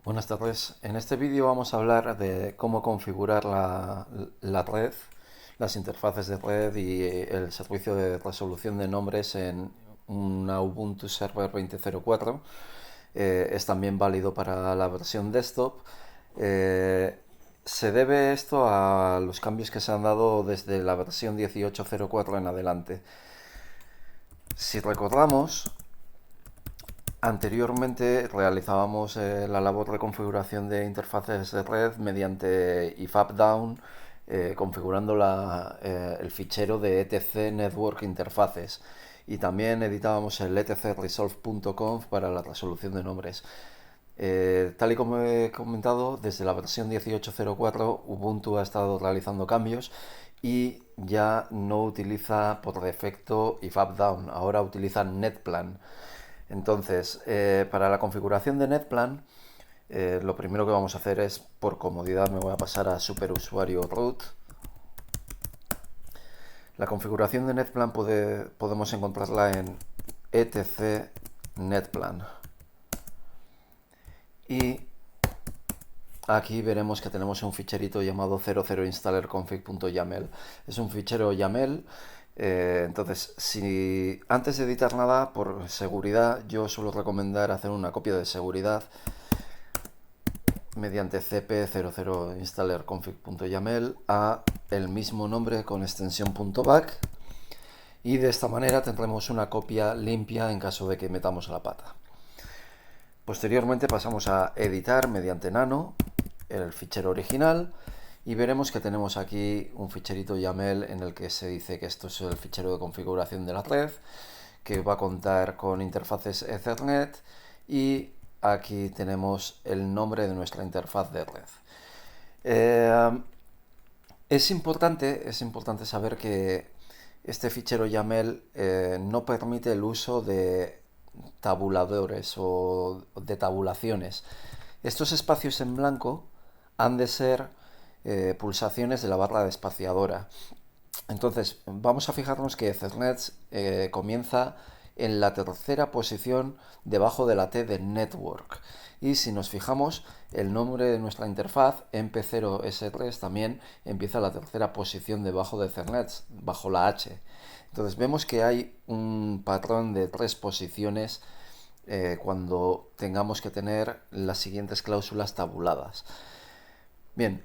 Buenas tardes. En este vídeo vamos a hablar de cómo configurar la red, las interfaces de red y el servicio de resolución de nombres en una Ubuntu Server 20.04. Es también válido para la versión desktop. Se debe esto a los cambios que se han dado desde la versión 18.04 en adelante. Si recordamos, anteriormente realizábamos la labor de configuración de interfaces de red mediante ifupdown, configurando el fichero de etc network interfaces, y también editábamos el etcresolve.conf para la resolución de nombres. Tal y como he comentado, desde la versión 18.04 Ubuntu ha estado realizando cambios y ya no utiliza por defecto ifupdown, ahora utiliza netplan. Entonces, para la configuración de netplan, lo primero que vamos a hacer es, por comodidad, me voy a pasar a superusuario root. La configuración de netplan podemos encontrarla en etc netplan. Y aquí veremos que tenemos un ficherito llamado 00installerconfig.yaml. Es un fichero YAML. Entonces, si antes de editar nada, por seguridad, yo suelo recomendar hacer una copia de seguridad mediante cp00installerconfig.yaml a el mismo nombre con extensión .back, y de esta manera tendremos una copia limpia en caso de que metamos la pata. Posteriormente pasamos a editar mediante nano el fichero original y veremos que tenemos aquí un ficherito YAML en el que se dice que esto es el fichero de configuración de la red, que va a contar con interfaces Ethernet, y aquí tenemos el nombre de nuestra interfaz de red. Es importante saber que este fichero YAML no permite el uso de tabuladores o de tabulaciones. Estos espacios en blanco han de ser pulsaciones de la barra despaciadora. Entonces, vamos a fijarnos que Ethernet comienza en la tercera posición debajo de la T de Network. Y si nos fijamos, el nombre de nuestra interfaz, MP0S3, también empieza en la tercera posición debajo de Ethernet, bajo la H. Entonces vemos que hay un patrón de 3 posiciones cuando tengamos que tener las siguientes cláusulas tabuladas. Bien,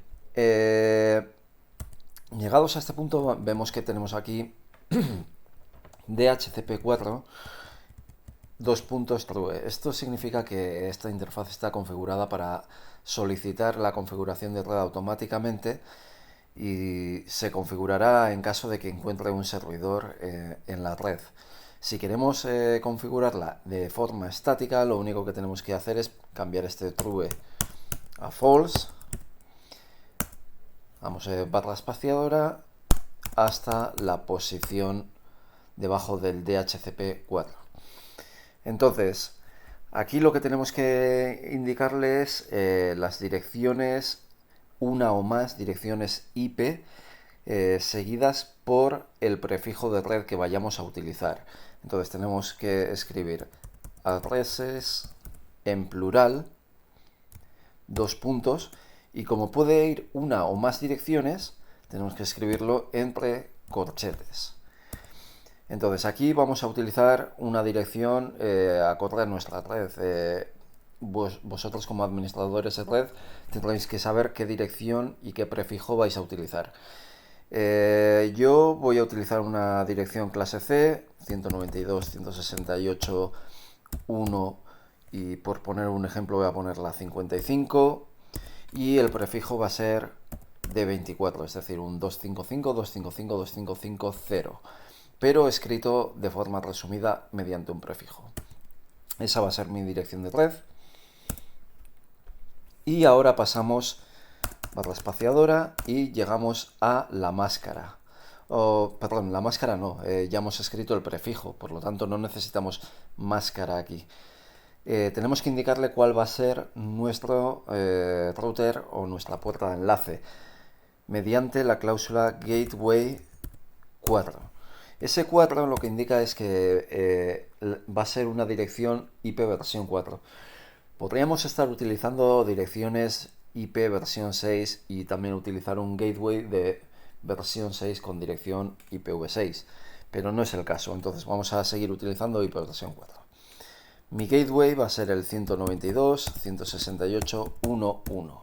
llegados a este punto vemos que tenemos aquí DHCP4 dos puntos true. Esto significa que esta interfaz está configurada para solicitar la configuración de red automáticamente, y se configurará en caso de que encuentre un servidor en la red. Si queremos configurarla de forma estática, lo único que tenemos que hacer es cambiar este true a false. Vamos a barra espaciadora hasta la posición debajo del DHCP4. Entonces, aquí lo que tenemos que indicarle es las direcciones, una o más direcciones IP seguidas por el prefijo de red que vayamos a utilizar. Entonces tenemos que escribir addresses en plural, dos puntos, y como puede ir una o más direcciones, tenemos que escribirlo entre corchetes. Entonces aquí vamos a utilizar una dirección acorde a nuestra red. Vosotros como administradores de red tendréis que saber qué dirección y qué prefijo vais a utilizar. Yo voy a utilizar una dirección clase C, 192.168.1, y por poner un ejemplo voy a poner la 55, y el prefijo va a ser de 24, es decir, un 255.255.255.0, pero escrito de forma resumida mediante un prefijo. Esa va a ser mi dirección de red. Y ahora pasamos barra espaciadora y llegamos a la máscara. Perdón, la máscara no, ya hemos escrito el prefijo, por lo tanto no necesitamos máscara aquí. Tenemos que indicarle cuál va a ser nuestro router o nuestra puerta de enlace mediante la cláusula gateway 4. Ese 4 lo que indica es que va a ser una dirección IP versión 4. Podríamos estar utilizando direcciones IP versión 6 y también utilizar un gateway de versión 6 con dirección IPv6, pero no es el caso, entonces vamos a seguir utilizando IP versión 4. Mi gateway va a ser el 192.168.1.1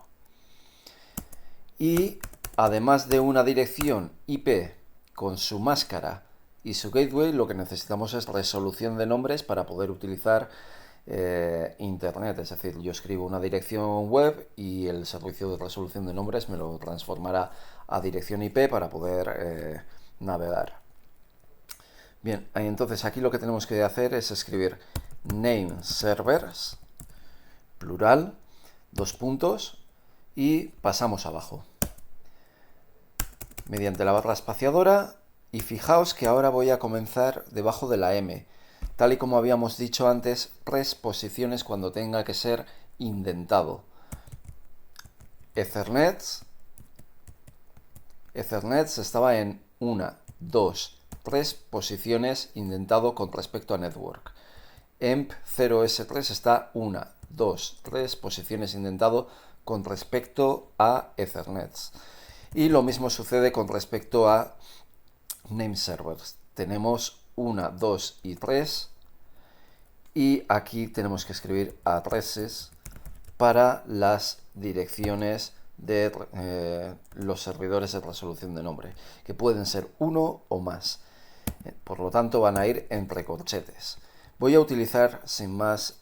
y además de una dirección IP con su máscara y su gateway, lo que necesitamos es resolución de nombres para poder utilizar Internet. Es decir, yo escribo una dirección web y el servicio de resolución de nombres me lo transformará a dirección IP para poder navegar. Bien, entonces aquí lo que tenemos que hacer es escribir name servers, plural, 2 puntos, y pasamos abajo mediante la barra espaciadora, y fijaos que ahora voy a comenzar debajo de la M, tal y como habíamos dicho antes, posiciones cuando tenga que ser indentado. Ethernet estaba en 1, 2, 3 posiciones indentado con respecto a network. EMP 0S3 está 1, 2, 3 posiciones indentado con respecto a Ethernet. Y lo mismo sucede con respecto a name servers. Tenemos 1, 2 y 3. Y aquí tenemos que escribir addresses para las direcciones de los servidores de resolución de nombre, que pueden ser uno o más. Por lo tanto, van a ir entre corchetes. Voy a utilizar sin más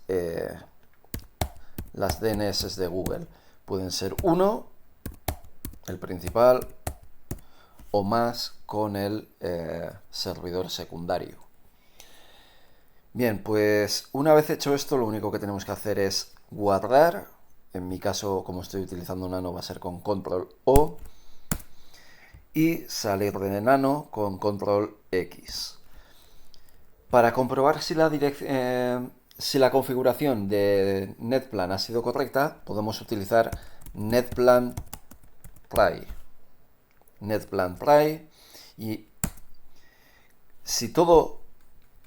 las DNS de Google. Pueden ser uno, el principal, o más con el servidor secundario. Bien, pues una vez hecho esto, lo único que tenemos que hacer es guardar. En mi caso, como estoy utilizando Nano, va a ser con Control O. Y salir de Nano con Control X. Para comprobar si la configuración de NetPlan ha sido correcta, podemos utilizar NetPlan Try. NetPlan Try. Y si todo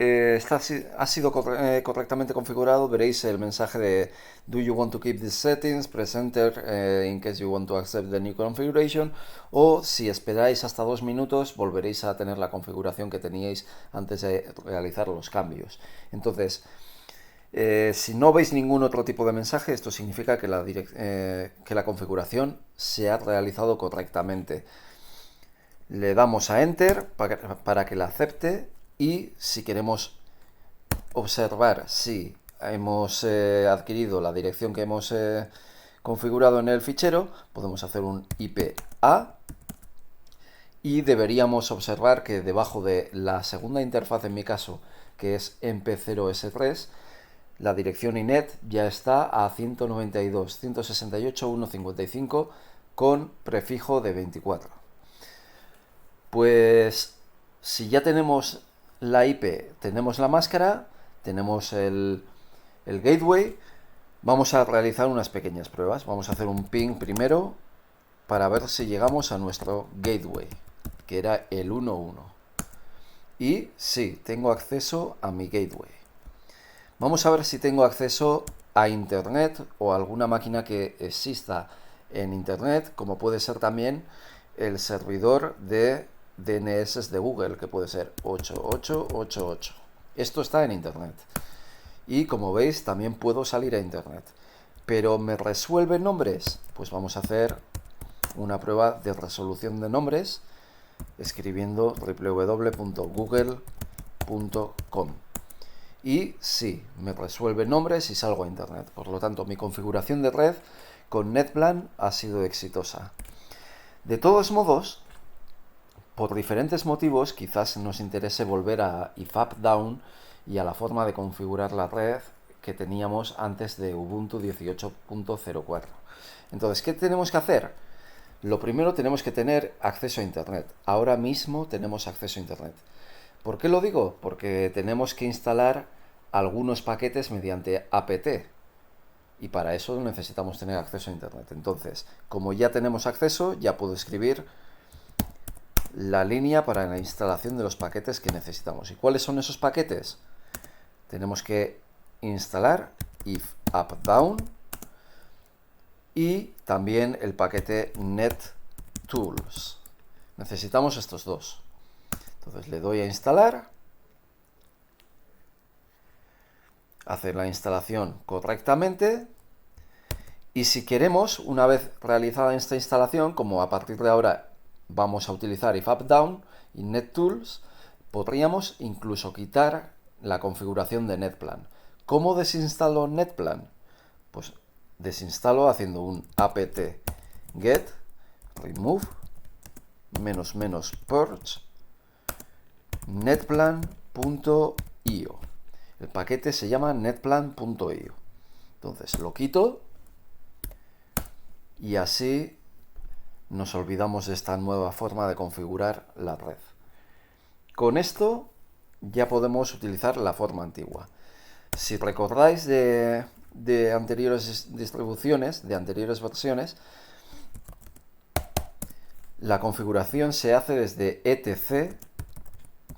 ha sido correctamente configurado, veréis el mensaje de Do you want to keep these settings? Press enter in case you want to accept the new configuration. O si esperáis hasta 2 minutos, volveréis a tener la configuración que teníais antes de realizar los cambios. Entonces, si no veis ningún otro tipo de mensaje, esto significa que la configuración se ha realizado correctamente. Le damos a enter para que la acepte. Y si queremos observar si hemos adquirido la dirección que hemos configurado en el fichero, podemos hacer un IP-A y deberíamos observar que debajo de la segunda interfaz, en mi caso, que es MP0S3, la dirección INET ya está a 192.168.155 con prefijo de 24. Pues si ya tenemos la IP, tenemos la máscara, tenemos el gateway, vamos a realizar unas pequeñas pruebas. Vamos a hacer un ping primero para ver si llegamos a nuestro gateway, que era el 1.1. Y sí, tengo acceso a mi gateway. Vamos a ver si tengo acceso a Internet o a alguna máquina que exista en Internet, como puede ser también el servidor de DNS de Google, que puede ser 8888. Esto está en Internet. Y como veis, también puedo salir a Internet. ¿Pero me resuelve nombres? Pues vamos a hacer una prueba de resolución de nombres escribiendo www.google.com. Y sí, me resuelve nombres y salgo a Internet. Por lo tanto, mi configuración de red con NetPlan ha sido exitosa. De todos modos, por diferentes motivos, quizás nos interese volver a ifupdown y a la forma de configurar la red que teníamos antes de Ubuntu 18.04. Entonces, ¿qué tenemos que hacer? Lo primero, tenemos que tener acceso a Internet. Ahora mismo tenemos acceso a Internet. ¿Por qué lo digo? Porque tenemos que instalar algunos paquetes mediante apt. Y para eso necesitamos tener acceso a Internet. Entonces, como ya tenemos acceso, ya puedo escribir la línea para la instalación de los paquetes que necesitamos. ¿Y cuáles son esos paquetes? Tenemos que instalar if up-down y también el paquete NetTools. Necesitamos estos dos. Entonces le doy a instalar, hacer la instalación correctamente y si queremos, una vez realizada esta instalación, como a partir de ahora vamos a utilizar if up-down y NetTools, podríamos incluso quitar la configuración de NetPlan. ¿Cómo desinstalo NetPlan? Pues desinstalo haciendo un apt get remove --purge netplan.io. El paquete se llama netplan.io. Entonces lo quito y así nos olvidamos de esta nueva forma de configurar la red. Con esto ya podemos utilizar la forma antigua. Si recordáis de anteriores distribuciones, de anteriores versiones, la configuración se hace desde etc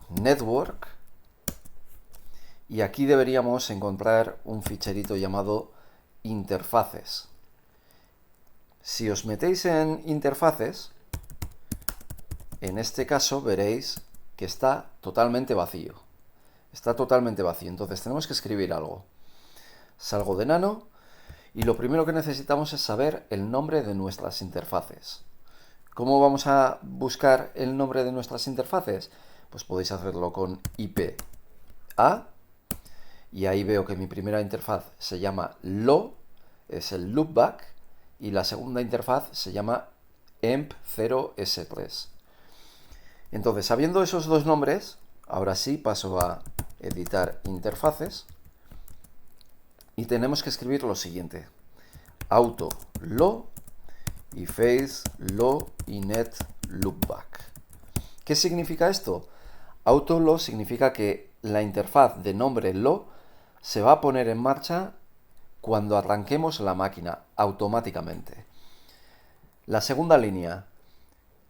network y aquí deberíamos encontrar un ficherito llamado interfaces. Si os metéis en interfaces, en este caso veréis que está totalmente vacío. Está totalmente vacío, entonces tenemos que escribir algo. Salgo de Nano y lo primero que necesitamos es saber el nombre de nuestras interfaces. ¿Cómo vamos a buscar el nombre de nuestras interfaces? Pues podéis hacerlo con IP-A y ahí veo que mi primera interfaz se llama LO, es el loopback, y la segunda interfaz se llama emp0s3. Entonces, sabiendo esos dos nombres, ahora sí paso a editar interfaces y tenemos que escribir lo siguiente: auto lo y face lo y net loopback. ¿Qué significa esto? Auto lo significa que la interfaz de nombre lo se va a poner en marcha cuando arranquemos la máquina automáticamente. La segunda línea,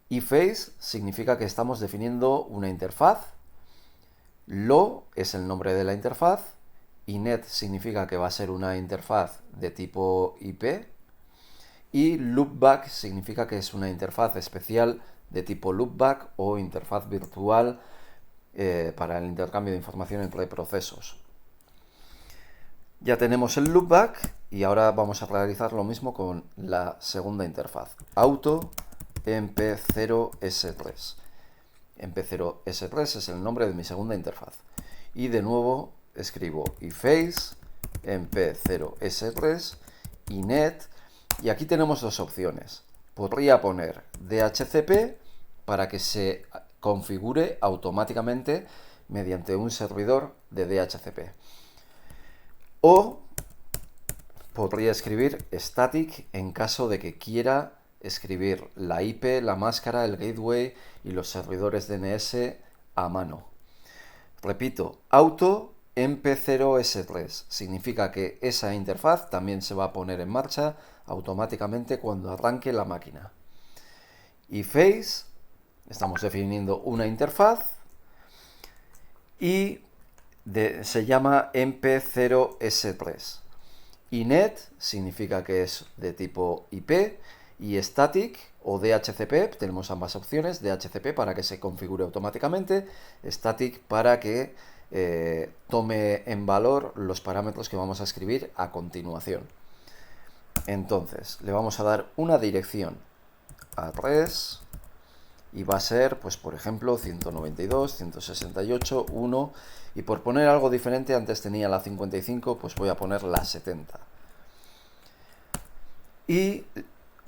iFace, significa que estamos definiendo una interfaz. Lo es el nombre de la interfaz. Inet significa que va a ser una interfaz de tipo IP. Y loopback significa que es una interfaz especial de tipo loopback o interfaz virtual para el intercambio de información entre procesos. Ya tenemos el loopback y ahora vamos a realizar lo mismo con la segunda interfaz. Auto emp0s3. emp0s3 es el nombre de mi segunda interfaz. Y de nuevo escribo iFace emp0s3 inet y aquí tenemos dos opciones. Podría poner DHCP para que se configure automáticamente mediante un servidor de DHCP. O podría escribir static en caso de que quiera escribir la IP, la máscara, el gateway y los servidores DNS a mano. Repito, auto emp0s3 significa que esa interfaz también se va a poner en marcha automáticamente cuando arranque la máquina. Y face, estamos definiendo una interfaz y se llama emp0s3. Inet significa que es de tipo IP y static o DHCP, tenemos ambas opciones, DHCP para que se configure automáticamente, static para que tome en valor los parámetros que vamos a escribir a continuación. Entonces, le vamos a dar una dirección address y va a ser, pues por ejemplo, 192.168.1 y por poner algo diferente, antes tenía la 55, pues voy a poner la 70. Y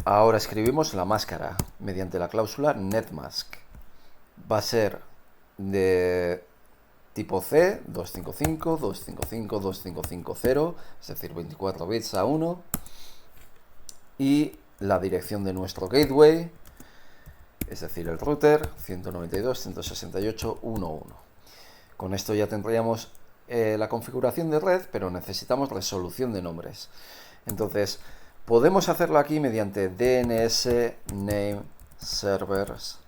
ahora escribimos la máscara mediante la cláusula netmask. Va a ser de tipo C, 255, 255, 2550, es decir, 24 bits a 1. Y la dirección de nuestro gateway, es decir, el router, 192.168.1.1. Con esto ya tendríamos la configuración de red, pero necesitamos resolución de nombres. Entonces, podemos hacerlo aquí mediante DNS name servers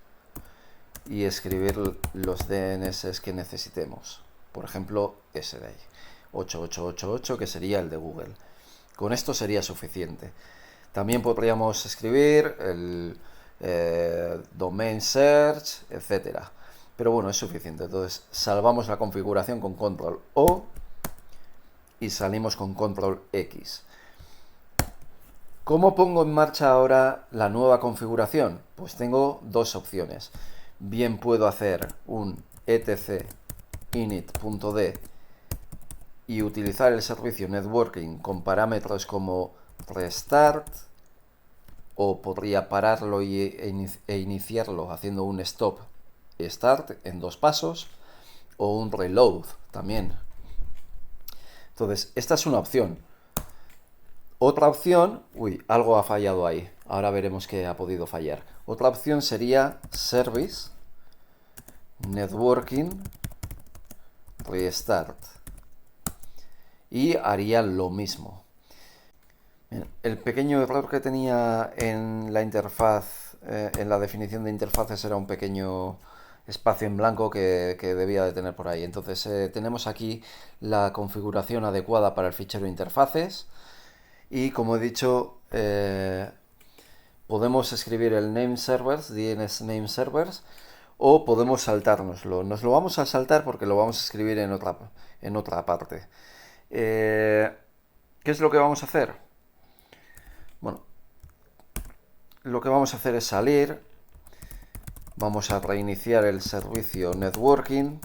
y escribir los DNS que necesitemos. Por ejemplo, ese de ahí, 8888, que sería el de Google. Con esto sería suficiente. También podríamos escribir el domain search, etcétera. Pero bueno, es suficiente. Entonces salvamos la configuración con control O y salimos con control X. ¿Cómo pongo en marcha ahora la nueva configuración? Pues tengo dos opciones. Bien puedo hacer un etc init.d y utilizar el servicio networking con parámetros como restart, o podría pararlo e iniciarlo haciendo un stop start en 2 pasos, o un reload también. Entonces, esta es una opción. Otra opción, algo ha fallado ahí. Ahora veremos qué ha podido fallar. Otra opción sería service networking restart. Y haría lo mismo. El pequeño error que tenía en la interfaz, en la definición de interfaces, era un pequeño espacio en blanco que debía de tener por ahí. Entonces tenemos aquí la configuración adecuada para el fichero interfaces y, como he dicho, podemos escribir el name servers, DNS name servers, o podemos saltárnoslo. Nos lo vamos a saltar porque lo vamos a escribir en otra parte. ¿Qué es lo que vamos a hacer? Bueno, lo que vamos a hacer es salir, vamos a reiniciar el servicio networking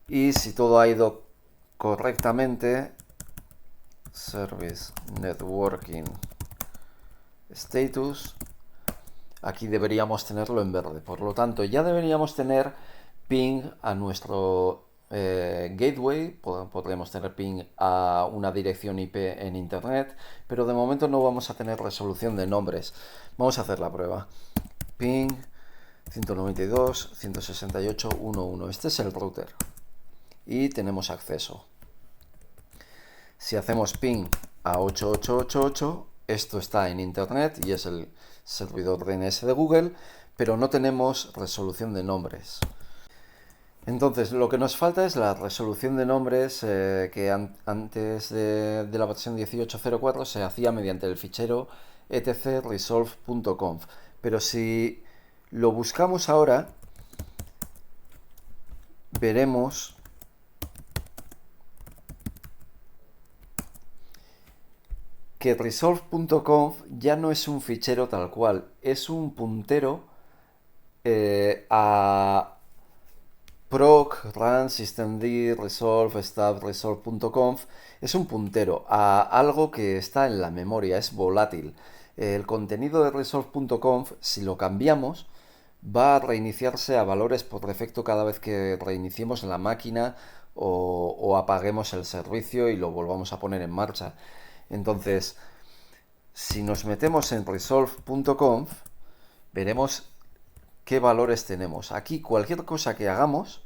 y si todo ha ido correctamente, service networking status, aquí deberíamos tenerlo en verde. Por lo tanto, ya deberíamos tener ping a nuestro gateway, podremos tener ping a una dirección IP en internet, pero de momento no vamos a tener resolución de nombres. Vamos a hacer la prueba. Ping 192.168.1.1. Este es el router y tenemos acceso. Si hacemos ping a 8888, esto está en internet y es el servidor DNS de Google, pero no tenemos resolución de nombres. Entonces, lo que nos falta es la resolución de nombres que antes de la versión 18.04 se hacía mediante el fichero etc.resolve.conf. Pero si lo buscamos ahora, veremos que resolve.conf ya no es un fichero tal cual, es un puntero a proc, run, systemd, resolve, stab, resolve.conf. Es un puntero a algo que está en la memoria, es volátil. El contenido de resolve.conf, si lo cambiamos, va a reiniciarse a valores por defecto cada vez que reiniciemos la máquina o apaguemos el servicio y lo volvamos a poner en marcha. Entonces, si nos metemos en resolve.conf, veremos qué valores tenemos. Aquí cualquier cosa que hagamos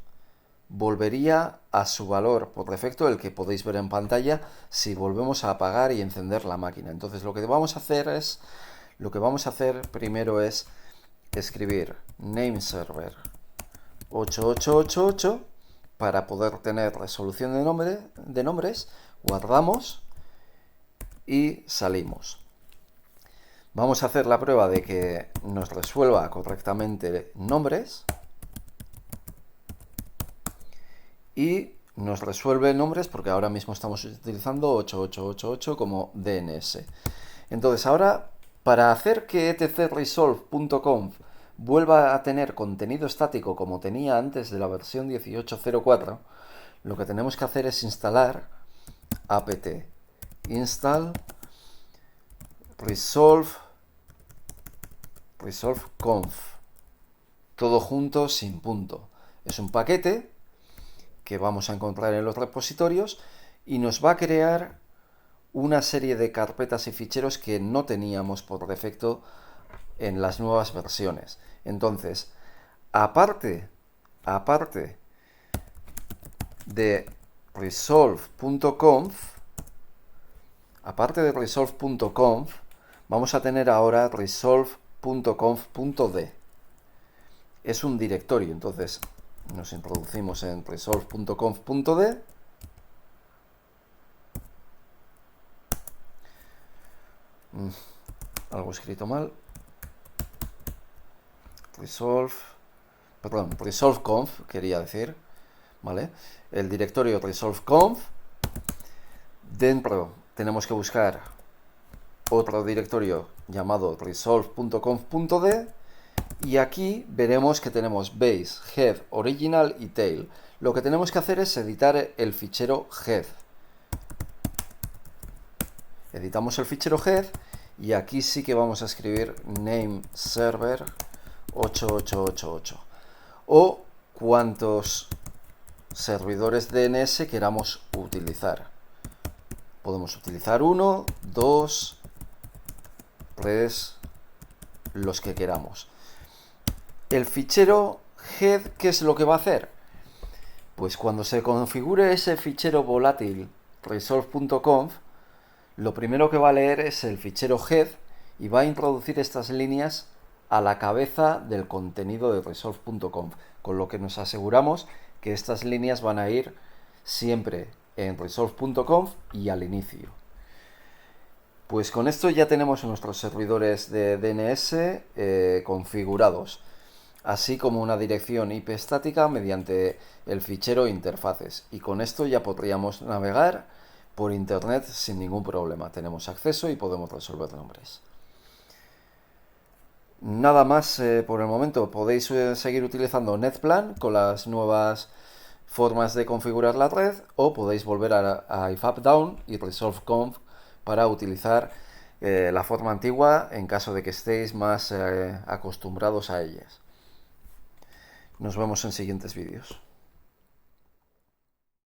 volvería a su valor por defecto, el que podéis ver en pantalla, si volvemos a apagar y encender la máquina. Entonces lo que vamos a hacer primero es escribir nameserver 8888 para poder tener resolución de nombres, guardamos y salimos. Vamos a hacer la prueba de que nos resuelva correctamente nombres y nos resuelve nombres porque ahora mismo estamos utilizando 8888 como DNS. Entonces ahora, para hacer que etcresolve.conf vuelva a tener contenido estático como tenía antes de la versión 18.04, lo que tenemos que hacer es instalar apt install resolve.conf, todo junto sin punto. Es un paquete que vamos a encontrar en los repositorios y nos va a crear una serie de carpetas y ficheros que no teníamos por defecto en las nuevas versiones. Entonces, aparte de resolve.conf, vamos a tener ahora resolve.conf.d. Es un directorio, entonces nos introducimos en resolve.conf.d Algo escrito mal. resolve.conf quería decir, ¿vale? El directorio resolve.conf. Dentro tenemos que buscar otro directorio llamado resolve.conf.d y aquí veremos que tenemos base, head, original y tail. Lo que tenemos que hacer es editar el fichero head. Editamos el fichero head y aquí sí que vamos a escribir name server 8888 o cuantos servidores DNS queramos utilizar. Podemos utilizar 1, 2, 3, los que queramos. El fichero head, ¿qué es lo que va a hacer? Pues cuando se configure ese fichero volátil resolve.conf, lo primero que va a leer es el fichero head y va a introducir estas líneas a la cabeza del contenido de resolve.conf, con lo que nos aseguramos que estas líneas van a ir siempre en resolve.conf y al inicio. Pues con esto ya tenemos nuestros servidores de DNS configurados, así como una dirección IP estática mediante el fichero interfaces. Y con esto ya podríamos navegar por internet sin ningún problema. Tenemos acceso y podemos resolver nombres. Nada más por el momento. Podéis seguir utilizando Netplan con las nuevas formas de configurar la red, o podéis volver a ifupdown y resolve.conf para utilizar la forma antigua en caso de que estéis más acostumbrados a ellas. Nos vemos en siguientes vídeos.